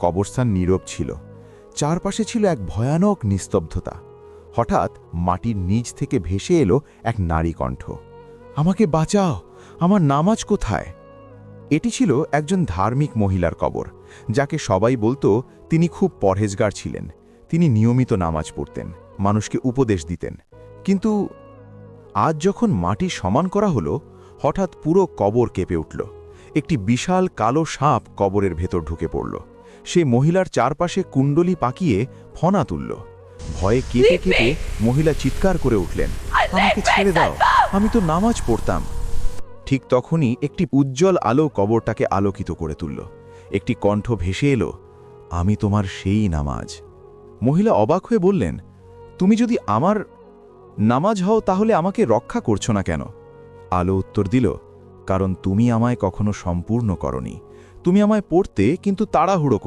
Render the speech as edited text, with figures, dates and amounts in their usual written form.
কবরস্থান নীরব ছিল। চারপাশে ছিল এক ভয়ানক নিস্তব্ধতা। হঠাৎ মাটির নিচ থেকে ভেসে এলো এক নারী কণ্ঠ। আমাকে বাঁচাও, আমার নামাজ কোথায়? এটি ছিল একজন ধার্মিক মহিলার কবর, যাকে সবাই বলতো তিনি খুব পরহেজগার ছিলেন। তিনি নিয়মিত নামাজ পড়তেন, মানুষকে উপদেশ দিতেন। কিন্তু আজ যখন মাটি সমান করা হলো, হঠাৎ পুরো কবর কেঁপে উঠল। একটি বিশাল কালো সাপ কবরের ভেতর ঢুকে পড়ল। সেই মহিলার চারপাশে কুণ্ডলি পাকিয়ে ফনা তুলল। ভয়ে কেঁপে কেঁপে মহিলা চিৎকার করে উঠলেন, আমাকে ছেড়ে দাও, আমি তো নামাজ পড়তাম। ঠিক তখনই একটি উজ্জ্বল আলো কবরটাকে আলোকিত করে তুলল। একটি কণ্ঠ ভেসে এলো, আমি তোমার সেই নামাজ। মহিলা অবাক হয়ে বললেন, তুমি যদি আমার নামাজ হও তাহলে আমাকে রক্ষা করছো না কেন? আলো উত্তর দিল, কারণ তুমি আমায় কখনো সম্পূর্ণ করনি। তুমি আমায় পড়তে কিন্তু তাড়াহুড়ো